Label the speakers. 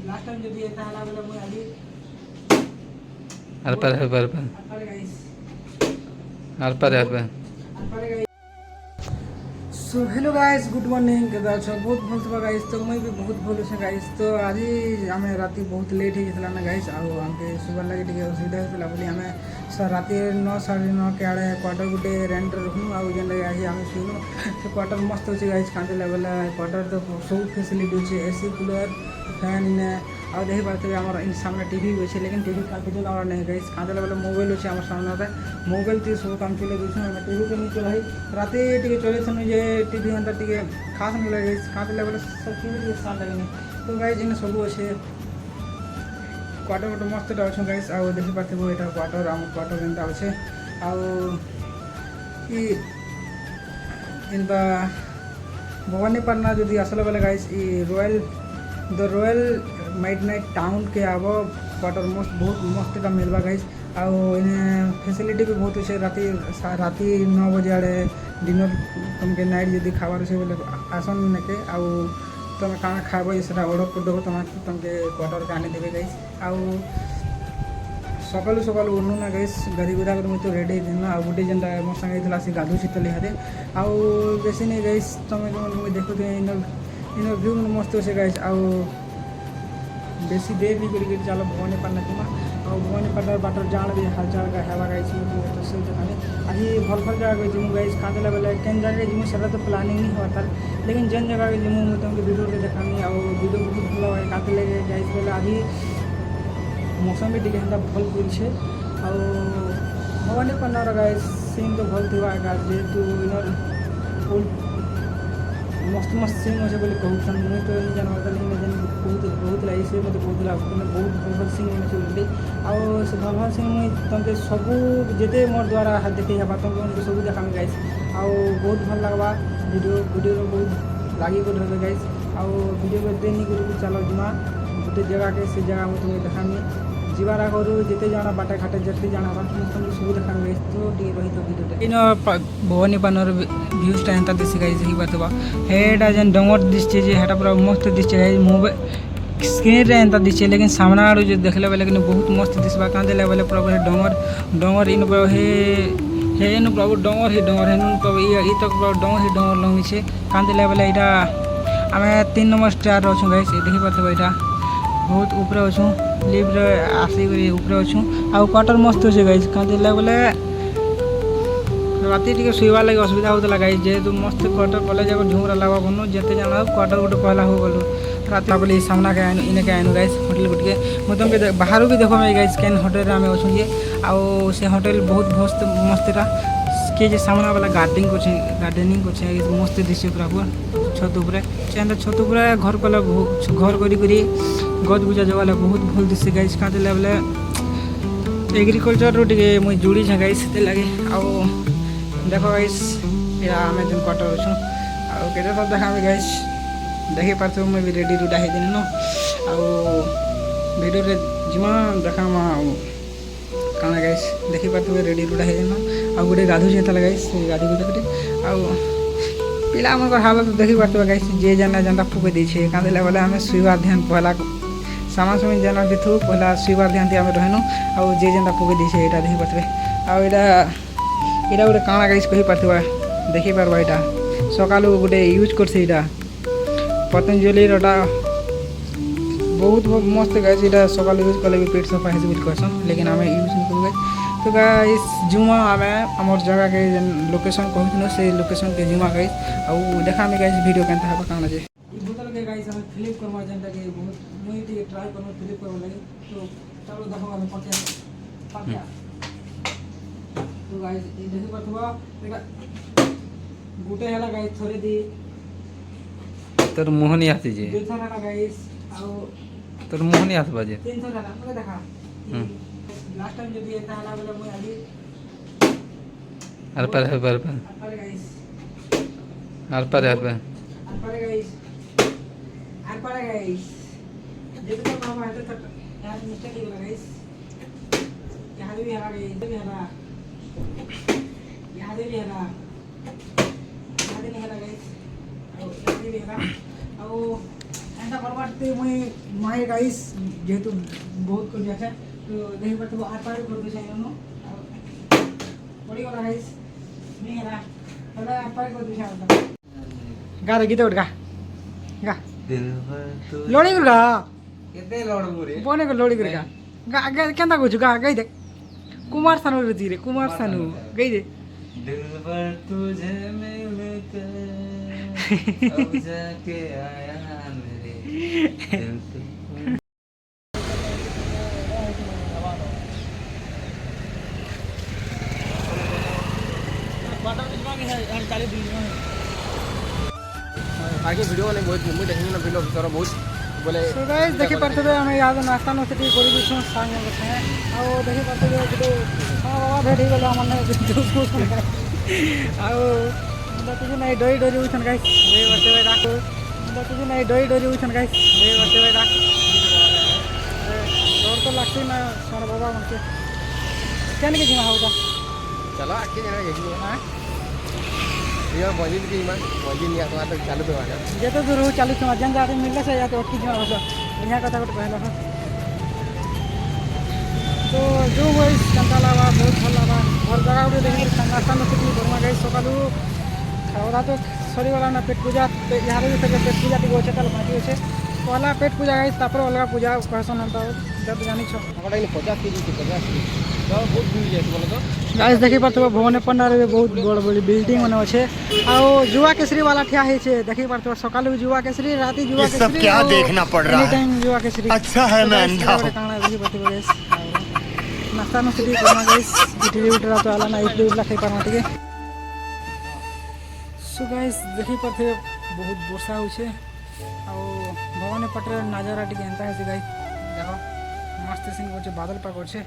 Speaker 1: Last time जब एता हला बेले मुई आली
Speaker 2: आर पार
Speaker 1: गाइस
Speaker 2: आर पार
Speaker 1: guys. So hello guys, good morning. केदा छ बहुत भल थबा गाइस। तो मैं भी बहुत भल छ गाइस। तो आज आमे राती बहुत लेट हो गइसला ना गाइस। आ हमके सुबह लगे टिके असुविधा होतला बोली आमे राती 9 9:30 के आड़े क्वार्टर गुटे रेंट रखनु। आ जेन लगे आज आमे सुनु से क्वार्टर मस्त होचे गाइस। कांते लेवल क्वार्टर तो सब फैसिलिटी होचे, एसी कूलर फैन ने आ देखि पाते हमर इन सामने टीवी होचे। लेकिन टीवी का बिजल और नहीं गाइस। कांते लेवल मोबाइल होचे हमर सामने पे। मोबाइल ती सब काम चले दुछ हम टीवी के नीचे रही राती टिके चले छन जे टीवी अंदर टिके खास नहीं लगे गाइस। कांते लेवल सब टीवी के साथ लगे तो गाइस इन सब होचे क्वार्टर गोटे मस्त अच्छे गाइस। आ देखि पाते एटा क्वार्टर आम क्वार्टर एंता अच्छे आ इनका भवानीपाटना जदि आसला बेले guys the royal midnight town के आब क्वार्टर मस्त बहुत मस्त का मिलवा गाइस। आउ फैसिलिटी भी बहुत अच्छे। राती 9 बजे आड़े डिनर तुमके नाइट जदि खाबार अच्छे बोले आसन नेके आउ तुम काना खाब ये ऑर्डर कर देव तुमके क्वार्टर के आने देवे गाइस। आउ सकालू सकालू उठनु ना गाइस गाड़ी गुड़ा कर मुझे तो रेडी देना आ गोटे जेनटा मो संगे थला से गाधु शीतल हारे आउ बेसी नहीं गाइस। तुम मुझे देखु इन व्यू मस्त अच्छे गाइस। आउ बेसी देर नहीं करी चलो भवानीपाटना जीमा और भवानीपाटना बाटर जान भी हालचाल का हेवा गाइस तो से देखानी आज भल भल जगह गई जिमु गाइस। कांदेला बेले केन जगह जिमु सेटा तो प्लानिंग नहीं हुआ था लेकिन जेन जगह के जिमु मैं तुमके वीडियो के देखानी और वीडियो बहुत भल है। कांदे लगे गाइस बेले अभी मौसम भी टिके हेंता भल करछे और भवानीपाटना गाइस सीन तो भल थिबा जेहेतु इनर मस्त मस्त सीन अच्छे बोले कहून मुझे तो नहीं जानवर लेकिन बहुत लगे से मतलब कहला बहुत भल भल सीन अच्छे बोली आउ से भल भल सीन मुझे तुमके सबू जिते मोर द्वारा देखे हेबा तुमके सब देखामी गाइस। आउ बहुत भल लगवा वीडियो बहुत लागी कर रहे गाइस। आउ वीडियो को देनी कर चलो जिमा गोटे जगह के से जगह में तुम्हें देखामी जीवार आगरू जिते जाना बाटे घाटे जिते जाना तुमको सब देखामी गाइस। तो टी रही तो वीडियो इन भवानीपाटनार व्यूजटा एंता दिसी गाइस ही बातवा हेडा जेन डोंगर दिसचे जे हेटा पूरा मस्त दिसचे गाइस। मोबाइल स्क्रीन रे एंता दिसचे लेकिन सामना आड़ू जो देखले बेले कि बहुत मस्त दिसबा। कांदे लेवल पूरा डोंगर इन पूरा हे इन पूरा डोंगर हे पूरा ई तक पूरा डोंगर लंगी छे। कांदे लेवल एटा आमे 3 नंबर स्टार रहछु गाइस। देखि पाते एटा बहुत ऊपर अच्छू लिफ्ट आसिक ऊपर अच्छू आ क्वार्टर मस्त अच्छे गाइस। कांदे लेवल राति टिके शुवा लगे असुविधा होता गाइस जेहेतु मस्त क्वार्टर कॉलेज झुमरा लगा बनो जिते जाना क्वार्टर गोटे पहला हो गलु रात बोली सामना के आनु इने के आनु गाइस होटल गुटे मुझे तुमके बाहर भी देखो गाइस केन होटल आम अच्छे जे आउ से होटल बहुत मस्त के जे सामना वाला गार्डनिंग कर मस्त दिशे पूरा छत उपरे छत उपरे घर कला घर करी गज गुजा जगह बहुत भल दिशे गाइस। कांदे लेवल एग्रीकल्चर टे मुझे जुड़ी छे गाइस से लगे आउ देखो गाइस या आम जो क्वार्टर अच्छू आउ के सब देखा गाइस देखी पार्थ मुझे भी रेडी रुडा हो दिन आउ वीडियो जिमा देखा काना गाइस देखी पार्थ रेडी रुडा हो दिन आउ गोटे गाधु था गाइस गाधी गुटे आउ पिला मन हाल तो देखी पार्थ गाइस जे जाना जनता फुके दीछे। कांदे लेवल आम शुवार ध्यान पहला सामान सामान जाना भी थू पहला शुवार ध्यान आम रहनु आउ जे जनता फुके दीछे यहाँ देखी पार्थे आउ यहाँ गोटे काଣା गाइस कही पार्थिबा देखी पार्बा यहाँ सकालू गोटे यूज करसे यहाँ पतंजलि बहुत मस्त गाइस यहाँ सकाल यूज कले भी पेट सफा है कहसन लेकिन आम यूज नहीं करूँ गाइस। तो गाइस जुमा आम आमर जगह के लोकेशन कहूँ से लोकेशन के जुमा गाइस आउ देखा गाइस वीडियो केनता है काଣା जे बोतल के गाइस हम फ्लिप करवा जेनटा के बहुत मुई टी ट्राई करनो फ्लिप करवा लगे तो चलो देखो हम पक्का तो गाइस ये देखि पाथबा एटा गुटे हला गाइस थोड़े दी
Speaker 2: तोर मुह नहीं आती जे
Speaker 1: दुथर हला गाइस आउ
Speaker 2: तोर मुह नहीं आतबा जे
Speaker 1: 300 हला मगे देखा लास्ट टाइम जब एता हला बेले मुई आली
Speaker 2: आर पार
Speaker 1: गाइस
Speaker 2: आर पार
Speaker 1: गाइस जब तक हम आते तक यार मिस्टेक हो गाइस यहाँ भी हला गाइस भी हला यहाँ भी हला यहाँ नहीं हला गाइस और यहाँ भी हला और एंता करवाते मुई माई गाइस जेहेतु बहुत कर दिया तो देखि पड़ते आर पार कर दे चाहिए नो बड़ी वाला गाइस नहीं है पहले आर पार कर दे चाहिए गा रे गीत उठ गा गा लोड़ी कर गा
Speaker 2: केते लड़बू रे
Speaker 1: बने को लोड़ी कर गा गा गा केंता कुछ गा गई दे कुमार सानू रे जी रे कुमार सानू गई दे
Speaker 2: दिल भर तुझे मिलकर अब जाके आया मेरे दिल तो
Speaker 3: आगे वीडियो ने बहुत मुझे देखने ना वीडियो भीतर बहुत बोले
Speaker 1: सो गाइस देखि पड़ते हम याद नाश्ता नो सेठी करि दिछो सांग संगे आ देखि पड़ते जो हां बाबा भेट ही गेलो हमने जूस जूस आओ मतलब कुछ नहीं डोई डोरी उछन गाइस दे वर्ते भाई राखो मतलब कुछ नहीं डोई डोरी उछन गाइस दे वर्ते भाई राख डोर तो लगती ना सोन बाबा उनके केन के जिमा होता
Speaker 3: चलो आके जरा यही है
Speaker 1: हां
Speaker 3: ये बॉजी की मान बॉजी नहीं आता तो चालू तो आना
Speaker 1: जे तो दूर चालू से जन जाते मिलले से या तो अटकी जिमा होता बढ़िया कथा कट कहला हां तो जो गाइस चंदा लावा बहुत भल लावा और जगह उठे देखि नाश्ता में सेठी बरमा गाइस सकालू खावरा तो सरी वाला ना पेट पूजा यहाँ भी पेट पूजा टी गोचे ताल बाकी होचे पहला पेट पूजा गाइस तापर अलगा पूजा कहसन हम तो जब जानी छ
Speaker 3: हमारा इन 50 केजी की 50 केजी तो बहुत दूर जाए बोलो तो
Speaker 1: गाइस देखि परतो भुवन पंडार रे बहुत बड़ बड़ी बिल्डिंग मने अछि आ जुआ केसरी वाला ठिया है छे देखि परतो सकालू जुआ केसरी राती जुआ केसरी सब क्या देखना पड़ रहा है एनी टाइम जुआ केसरी अच्छा है मैं अंधा हूं कांगड़ा देखि परतो गाइस नाश्ता न सेठी बरमा गाइस इडली उठरा तो आला ना इडली उठला खाई पारमा ठीक है सो गाइस देखि परथे बहुत वर्षा होछे आ भवानी पटरे नजारा टिके एंता है गाइस देखो मस्त सीन होछे बादल पा करछे